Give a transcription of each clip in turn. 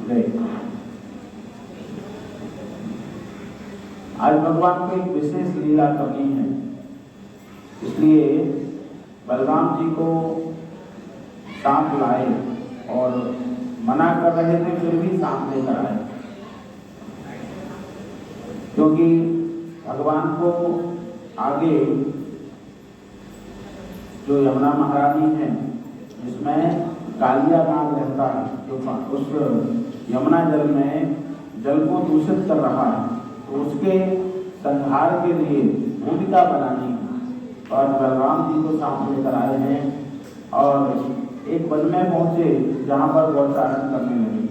गए। आज भगवान को एक विशेष लीला करनी है, इसलिए बलराम जी को सांप लाए और मना कर रहे थे, फिर भी सांप लेकर आए, क्योंकि भगवान को आगे जो यमुना महारानी है जिसमें कालिया नाग रहता है, जो उस यमुना जल में जल को दूषित कर रहा है, तो उसके संहार के लिए भूमिका बनानी है। और बलराम जी को सांप लेकर आए हैं और एक वन में पहुंचे जहां पर गौचारण करने लगे।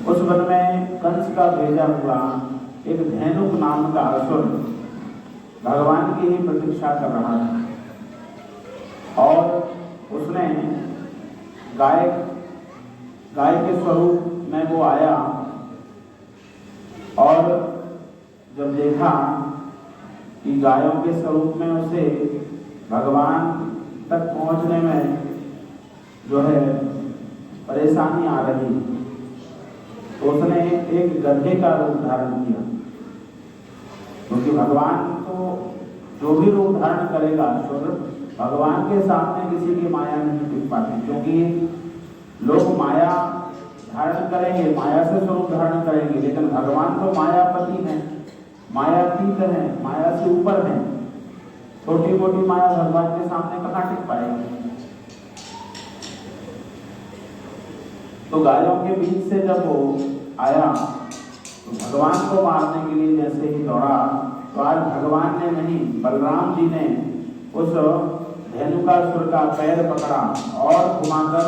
उस वन में कंस का भेजा हुआ एक धेनुक नाम का असुर भगवान की ही प्रतीक्षा कर रहा था और उसने गाय के स्वरूप में वो आया और जब देखा कि गायों के स्वरूप में उसे भगवान तक पहुंचने में जो है परेशानी आ रही, तो उसने एक गधे का रूप धारण किया, क्योंकि भगवान को जो भी रूप धारण करेगा असुर, भगवान के सामने किसी की माया नहीं टिक पाती, क्योंकि लोग माया धारण करेंगे, माया से स्वरूप धारण करेंगे, लेकिन भगवान तो मायापति हैं, मायातीत हैं, माया से ऊपर हैं। छोटी मोटी माया भगवान के सामने कहाँ टिक पाएगी। तो गायों के बीच से जब वो आया तो भगवान को मारने के लिए जैसे ही दौड़ा, तो आज भगवान ने नहीं, बलराम जी ने उस धेनुकासुर का पैर पकड़ा और घुमाकर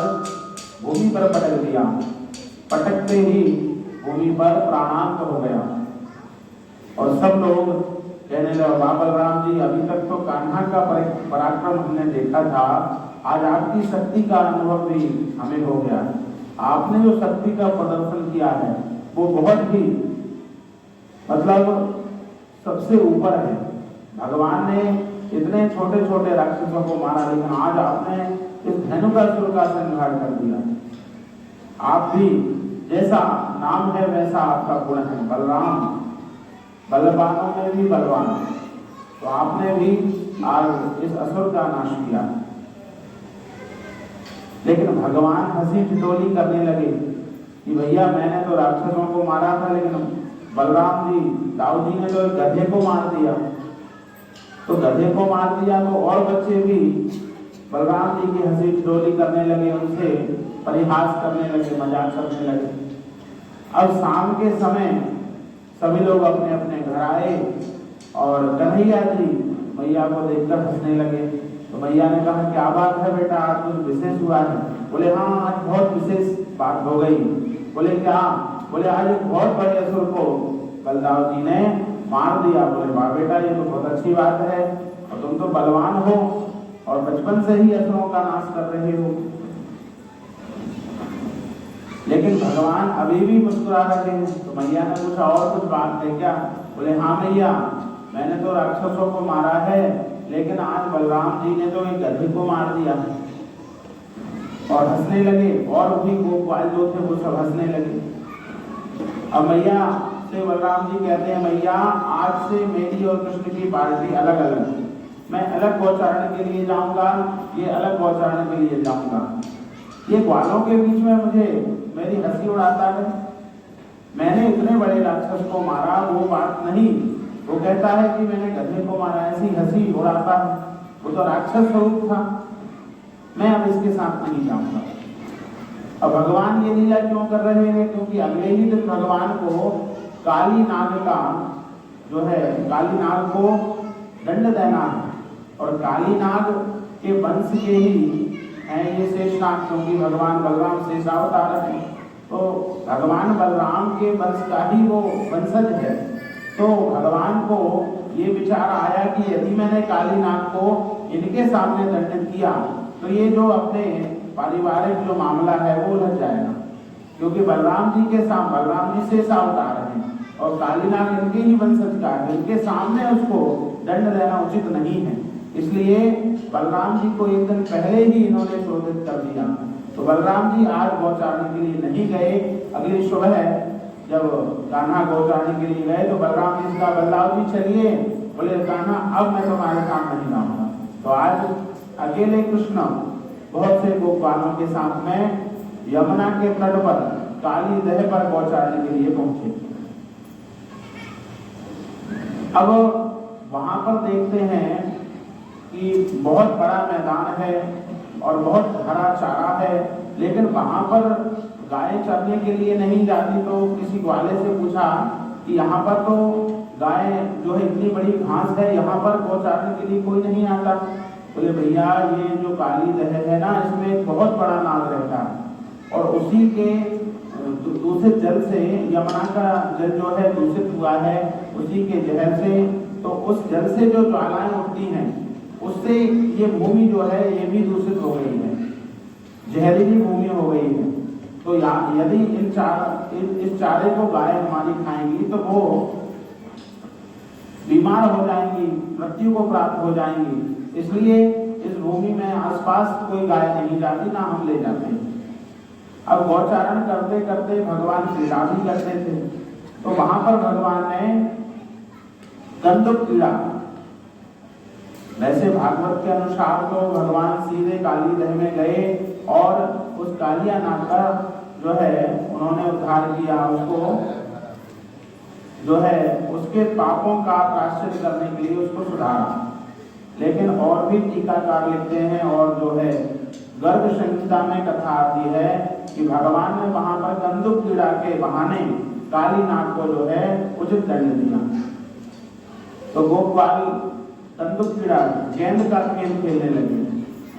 भूमि पर पटक दिया। पटकते ही भूमि पर प्राणांत हो गया और सब लोग कहने लगे, वाह बलराम जी, अभी तक तो कान्हा का पराक्रम हमने देखा था, आज आपकी शक्ति का अनुभव भी हमें हो गया। आपने जो शक्ति का प्रदर्शन किया है वो बहुत ही मतलब सबसे ऊपर है। भगवान ने इतने छोटे छोटे राक्षसों को मारा, लेकिन आज आपने इस धेनुकासुर का संहार कर दिया। आप भी जैसा नाम है वैसा आपका गुण है, बलराम, बलवानों में भी बलवान, तो आपने भी आज इस असुर का नाश किया। लेकिन भगवान हंसी ठिठोली करने लगे कि भैया मैंने तो राक्षसों को मारा था, लेकिन बलराम जी, दाऊ जी ने तो गधे को मार दिया। तो गधे को मार दिया तो और बच्चे भी बलराम जी की हंसी ठिठोली करने लगे, उनसे परिहास करने लगे, मजाक करने लगे। अब शाम के समय सभी लोग अपने अपने घर आए और कन्हैया जी मैया को देखकर हंसने लगे। तो मैया ने कहा, क्या बात है बेटा, आज कुछ विशेष हुआ है? बोले हाँ, आज बहुत विशेष बात हो गई। बोले क्या? बोले आज एक बहुत बड़े असुर को बलदाव जी ने मार दिया। बोले वाह बेटा, ये तो बहुत अच्छी बात है, और तुम तो बलवान हो और बचपन से ही असुरों का नाश कर रहे हो। लेकिन भगवान अभी भी मुस्कुरा रहे हैं। तो मैया ने पूछा, और कुछ बात है क्या? बोले हाँ मैया, मैंने तो राक्षसों को मारा है, लेकिन आज बलराम जी ने तो एक गधे को मार दिया। और हंसने लगे, और भी गोपाल जो थे वो सब हंसने लगे। अब मैया से बलराम जी कहते हैं, मैया आज से मेरी और कृष्ण की पार्टी अलग अलग है। मैं अलग गौचारण के लिए जाऊंगा, ये अलग गौचारण के लिए जाऊंगा। ये ग्वालों के बीच में मुझे मेरी हंसी उड़ाता है। मैंने इतने बड़े राक्षस को मारा, वो बात नहीं। वो कहता है कि मैंने गधे को मारा, ऐसी हंसी उड़ाता है। वो तो राक्षस स्वरूप था, मैं अब इसके साथ नहीं जाऊंगा। अब भगवान ये लीला क्यों कर रहे हैं? क्योंकि अगले ही दिन भगवान को काली नाग का जो है, काली नाग को दंड देना है। और काली नाग के वंश के ही हैं ये शेषनाग, क्योंकि भगवान बलराम शेषावतार है, तो भगवान बलराम के वंश का ही वो वंशज है। तो भगवान को ये विचार आया कि यदि मैंने काली नाग को इनके सामने दंडित किया तो ये जो अपने पारिवारिक जो मामला है वो उलझ जाएगा, क्योंकि बलराम जी के सामने, बलराम जी शेषावतार हैं और काली नाग इनके ही वंशज का है, इनके सामने उसको दंड देना उचित नहीं है। इसलिए बलराम जी को एक दिन पहले ही इन्होंने क्रोधित कर दिया। तो बलराम जी आज गौचारण के लिए नहीं गए। अगली सुबह जब कान्हा गौचारण के लिए गए तो बलराम जी का बल्लाव जी चलिए, बोले कान्हा अब मैं तुम्हारे साथ नहीं जाऊंगा। तो आज अकेले कृष्ण बहुत से गोपालों के साथ में यमुना के तट पर काली दह पर गौचारण के लिए पहुंचे। अब वहां पर देखते हैं कि बहुत बड़ा मैदान है और बहुत हरा चारा है, लेकिन वहां पर गाय चरने के लिए नहीं जाती। तो किसी ग्वाले से पूछा कि यहाँ पर तो गाय जो है इतनी बड़ी घास है, यहाँ पर गौचारण के लिए कोई नहीं आता। बोले भैया ये जो काली दह है ना, इसमें एक बहुत बड़ा नाग रहता है और उसी के दूषित जल से, यमुना का जल जो है दूषित हुआ है उसी के जहर से, तो उस जल से जो ज्वालाएं उठती हैं उससे ये भूमि जो है ये भी दूषित हो गई है, जहरीली भूमि हो गई है। तो यदि इस चारे को गाय हमारी खाएंगी तो वो बीमार हो जाएंगी, मृत्यु को प्राप्त हो जाएंगी। इसलिए इस भूमि में आसपास कोई गाय नहीं जाती, ना हम ले जाते। अब गौचारण करते करते भगवान क्रीड़ा भी करते थे, तो वहां पर भगवान ने गंधक क्रीड़ा, वैसे भागवत के अनुसार तो भगवान सीधे काली दह में गए और उस कालिया नाग का जो है उन्होंने उद्धार किया, उसको जो है उसके पापों का प्रायश्चित करने के लिए उसको सुधारा। लेकिन और भी टीकाकार लिखते हैं और जो है गर्भ संहिता में कथा आती है कि भगवान ने वहां पर गंधक क्रीड़ा के बहाने काली नाग को जो है उचित दंड दिया। तो गोपाल गंधक क्रीड़ा गेंद का खेल खेलने लगे,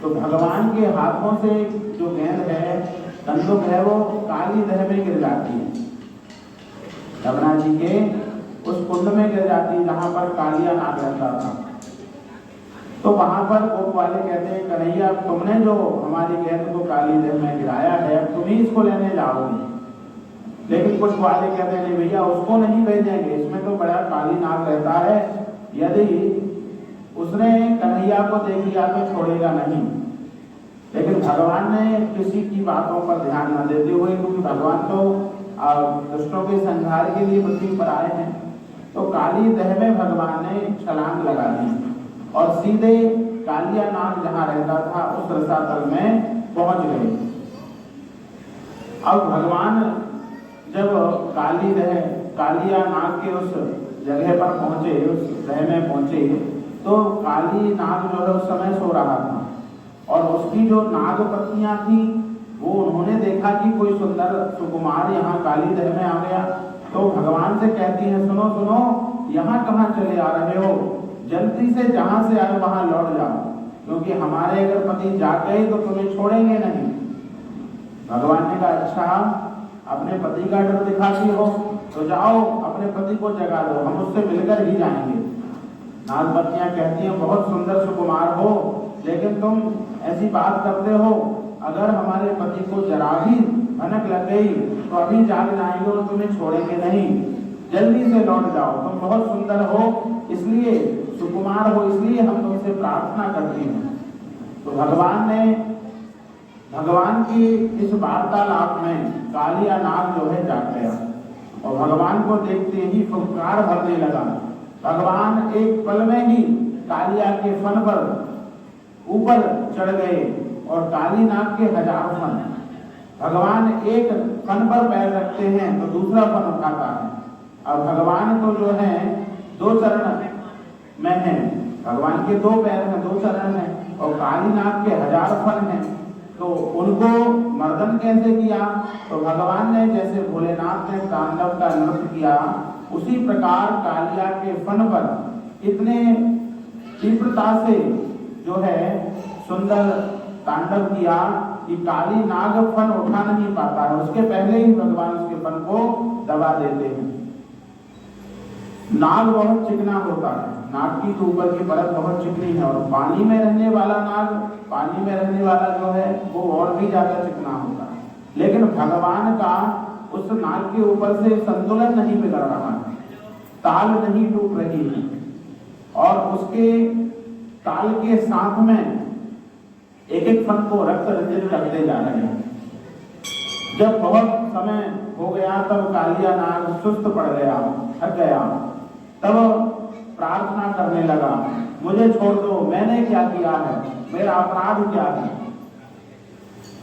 तो भगवान के हाथों से जो गेंद है, गंधक है, वो काली दह में गिर जाती है, यमुना जी के उस कुंड में गिर जाती है जहां पर कालिया नाग रहता था। तो वहां पर गोप वाले कहते हैं कन्हैया तुमने जो हमारी गेंद को काली दह में गिराया है, अब तुम ही इसको लेने जाओगे। लेकिन कुछ वाले कहते हैं नहीं भैया उसको नहीं भेजेंगे, इसमें तो बड़ा काली नाग रहता है, यदि उसने कन्हैया को देख लिया तो छोड़ेगा नहीं। लेकिन भगवान ने किसी की बातों पर ध्यान न देते हुए, क्योंकि भगवान तो दुष्टों के संहार के लिए पृथ्वी पर आए हैं, तो काली दह में भगवान ने छलांग लगा दी और सीधे कालिया नाग जहां रहता था उस रसातल में पहुंच गए। अब भगवान जब कालिया नाग के उस जगह पर पहुंचे, उस दह में पहुंचे, तो काली नाग जो है उस समय सो रहा था और उसकी जो नाग पत्नियां थी वो उन्होंने देखा कि कोई सुंदर सुकुमार यहाँ काली दह में आ गया, तो भगवान से कहती हैं सुनो सुनो यहाँ कहाँ चले आ रहे हो, जल्दी से जहां से आए वहां लौट जाओ, क्योंकि हमारे अगर पति जाग गए तो तुम्हें छोड़ेंगे नहीं। भगवान ने कहा अच्छा अपने पति का डर दिखाती हो तो जाओ अपने पति को जगा दो, हम उससे मिलकर ही जाएंगे। नागपत्नियां कहती हैं बहुत सुंदर सुकुमार हो, लेकिन तुम ऐसी बात करते हो, अगर हमारे पति को जरा भी भनक लग गई तो अभी जाग जाएंगे और तुम्हें छोड़ेंगे नहीं, जल्दी से लौट जाओ, तुम बहुत सुंदर हो, इसलिए सुकुमार हो, इसलिए हम तुमसे प्रार्थना करती हैं। तो भगवान की इस वार्तालाप में कालिया नाग जो है जाग गया और भगवान को देखते ही फुफकार भरने लगा। भगवान एक पल में ही कालिया के फन पर ऊपर चढ़ गए और काली नाग के 1000 फन, भगवान एक फन पर पैर रखते हैं तो दूसरा फन उठाता है। अब भगवान तो जो है 2 चरण में है, भगवान के 2 पैर हैं, 2 चरण हैं और काली नाग के 1000 फन हैं, तो उनको मर्दन कैसे किया? तो भगवान ने जैसे भोलेनाथ ने तांडव का नृत्य किया उसी प्रकार कालिया के फन पर इतने तीव्रता से जो है सुंदर तांडव किया कि काली नाग फन उठा नहीं पाता है, उसके पहले ही भगवान उसके फन को दबा देते हैं। नाग बहुत चिकना होता है, नाग की तो ऊपर की परत बहुत चिकनी है और पानी में रहने वाला नाग, पानी में रहने वाला जो है वो और भी ज्यादा चिकना होता है। लेकिन भगवान का उस नाग के ऊपर से संतुलन नहीं बिगड़ रहा है, ताल नहीं टूट रही है और उसके ताल के साथ में एक एक फन को रक्त रंजित करते जा रहे हैं। जब बहुत समय हो गया तब कालिया नाग सुस्त पड़ गया, थक गया। तब प्रार्थना करने लगा, मुझे छोड़ दो, मैंने क्या किया है, मेरा अपराध क्या है,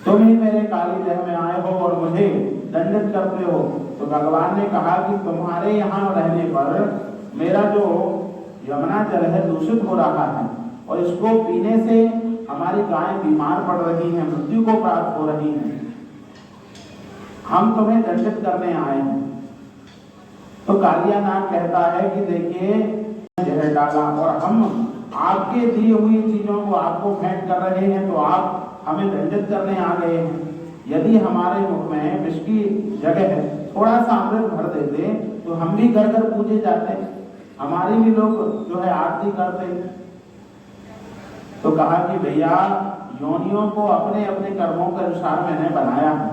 तुम ही मेरे काली देह में आए हो और मुझे दंडित करते हो। तो भगवान ने कहा कि तुम्हारे यहाँ रहने पर मेरा जो यमुना जल है दूषित हो रहा है और इसको पीने से हमारी गाय बीमार पड़ रही है, मृत्यु को प्राप्त हो रही है, हम तुम्हें दंडित करने आए हैं। तो कालिया नाग कहता है कि देखिए, जहर डाला और हम आपके दी हुई चीजों को आपको भेंट कर रहे हैं, तो आप हमें दंडित करने आ गए हैं। यदि हमारे मुख में विष की जगह है, थोड़ा सा अमृत भर देते तो हम भी घर घर पूजे जाते, हमारी भी लोग जो है आरती करते। तो कहा कि भैया, योनियों को अपने अपने कर्मों के अनुसार मैंने बनाया है,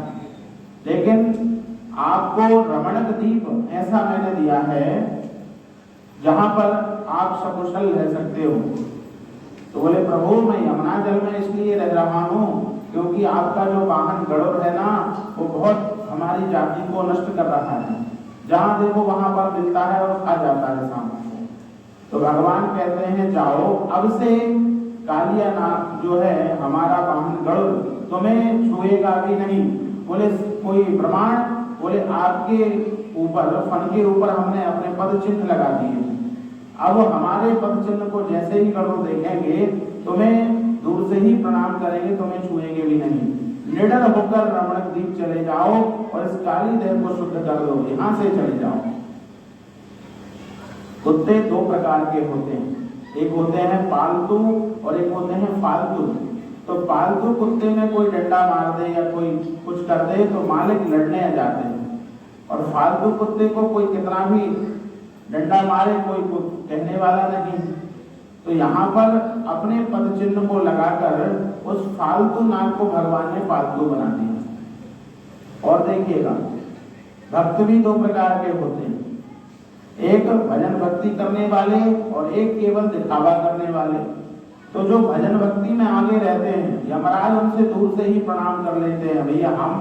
लेकिन आपको रमणक द्वीप ऐसा मैंने दिया है जहां पर आप सकुशल रह सकते हो। तो बोले प्रभु, मैं यमुना जल में इसलिए रह रहा हूँ क्योंकि आपका जो वाहन गरुड़ है ना, वो बहुत हमारी जाति को नष्ट कर रहा है, जहां देखो वहां पर मिलता है और खा जाता है शाम को। तो भगवान कहते हैं जाओ, अब से कालिया नाग जो है हमारा वाहन गरुड़ तुम्हें छुएगा भी नहीं। बोले कोई प्रमाण? बोले आपके ऊपर, फन के ऊपर हमने अपने पद चिन्ह लगा दिए, अब हमारे पद चिन्ह को जैसे ही गरुड़ देखेंगे तुम्हें दूर से ही प्रणाम करेंगे, तुम्हें छुएंगे भी नहीं। निडर होकर रमणक द्वीप चले जाओ और इस काली देह को शुद्ध कर दो, यहां से चले जाओ। कुत्ते दो प्रकार के होते हैं, एक होते हैं पालतू और एक होते हैं फालतू। तो पालतू कुत्ते में कोई डंडा मार दे या कोई कुछ कर दे तो मालिक लड़ने आ जाते हैं, और फालतू कुत्ते को कोई कितना भी डंडा मारे कोई कहने वाला नहीं। तो यहाँ पर अपने पद चिन्ह को लगाकर उस फालतू नाग को भगवान ने पालतू बना दिया। और देखिएगा, भक्त भी दो प्रकार के होते हैं, एक भजन भक्ति करने वाले और एक केवल दिखावा करने वाले। तो जो भजन भक्ति में आगे रहते हैं, यमराज उनसे दूर से ही प्रणाम कर लेते हैं, भैया हम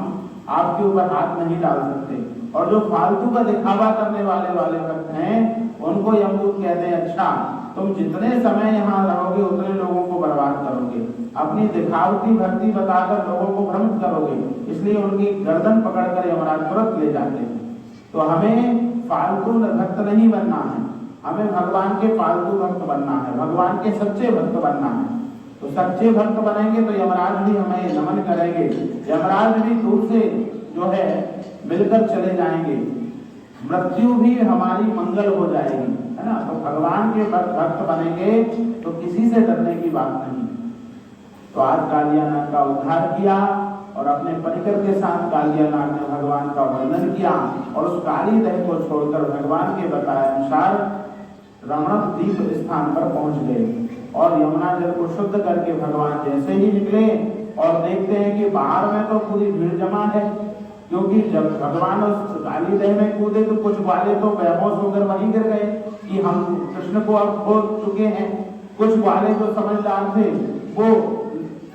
आपके ऊपर हाथ नहीं डाल सकते। और जो फालतू का दिखावा करने वाले भक्त हैं, उनको यमदूत कहते हैं, अच्छा तुम जितने समय यहाँ रहोगे उतने लोगों को बर्बाद करोगे, अपनी दिखावटी भक्ति बताकर लोगों को भ्रमित करोगे, इसलिए उनकी गर्दन पकड़कर यमराज तुरंत ले जाते हैं। तो हमें फालतू भक्त नहीं बनना है, हमें भगवान के पालतू भक्त बनना है, भगवान के सच्चे भक्त बनना है। तो सच्चे भक्त बनेंगे तो यमराज भी हमें नमन करेंगे, यमराज भी दूर से जो है मिलकर चले जाएंगे, मृत्यु भी हमारी मंगल हो जाएगी, है ना। तो भगवान के भक्त बनेंगे तो किसी से डरने की बात नहीं। तो आज कालिया नाग का उद्धार किया और अपने परिकर के साथ कालिया नाग ने भगवान का वंदन किया और उस काली देह को छोड़कर भगवान के बताए अनुसार रमणक द्वीप स्थान पर पहुंच गए। और यमुना जल को शुद्ध करके भगवान जैसे ही निकले और देखते हैं कि बाहर में तो पूरी भीड़ जमा है, क्योंकि जब भगवान उस काली देह में कूदे तो कुछ ग्वाले तो बेहोश होकर वहीं गिर गए कि हम कृष्ण को अब खो चुके हैं। कुछ ग्वाले जो समझदार थे वो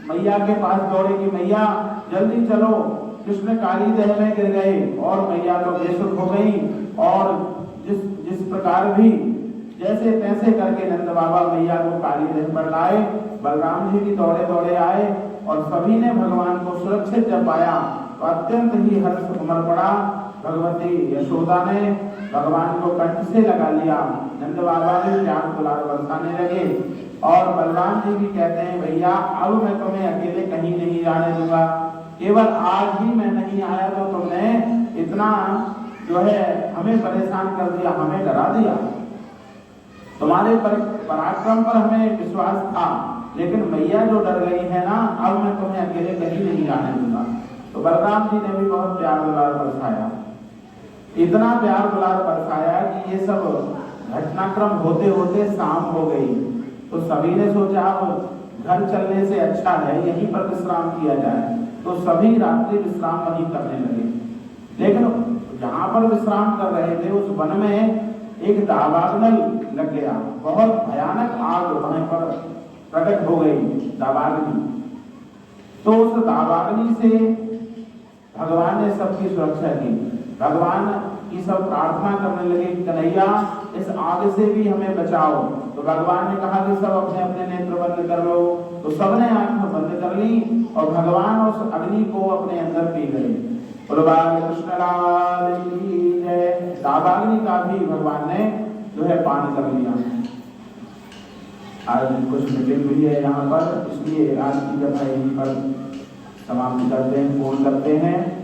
मैया के पास दौड़े कि मैया जल्दी चलो, कृष्ण काली देह में गिर गए। और मैया तो बेसुध हो गई और जिस प्रकार भी जैसे तैसे करके नंद बाबा मैया को काली देह पर लाए। बलराम जी भी दौड़े दौड़े आए और सभी ने भगवान को सुरक्षित जब पाया तो अत्यंत ही हर्ष उमड़ पड़ा। भगवती यशोदा ने भगवान को कंठ से लगा लिया, नंद बाबा भी प्यार दुलार बरसाने लगे। और बलराम जी भी कहते हैं भैया अब मैं तुम्हें अकेले कहीं नहीं जाने दूंगा, केवल आज ही मैं नहीं आया तो तुमने इतना जो है हमें परेशान कर दिया, हमें डरा दिया। तुम्हारे पराक्रम पर हमें विश्वास था, लेकिन मैया जो डर गई है ना, अब मैं तुम्हें अकेले कहीं नहीं जाने दूंगा। तो बलराम जी ने भी बहुत प्यार दुलार बरसाया, इतना प्यार दुलार बरसाया कि ये सब घटनाक्रम होते होते शाम हो गई। तो सभी ने सोचा अब घर चलने से अच्छा है यहीं पर विश्राम किया जाए, तो सभी रात्रि विश्राम वहीं करने लगे। लेकिन जहां पर विश्राम कर रहे थे उस वन में एक दावाग्नि लग गया, बहुत भयानक आग वहां पर प्रकट हो गई, दावाग्नि। तो उस दावाग्नि से भगवान ने सबकी सुरक्षा की। भगवान की सब प्रार्थना करने लगे, कन्हैया इस आग से भी हमें बचाओ। तो भगवान ने कहा कि सब अपने अपने नेत्र बंद कर लो। तो सबने आंखें बंद कर ली और भगवान उस अग्नि को अपने अंदर पी गए। बोलो बाल कृष्ण लाल की जय। दावाग्नि का भी भगवान ने जो है पान कर लिया। आज कुछ मीटिंग हुई है यहाँ पर, इसलिए आज की कथा यहीं पर समाप्त करते हैं, पूर्ण करते हैं।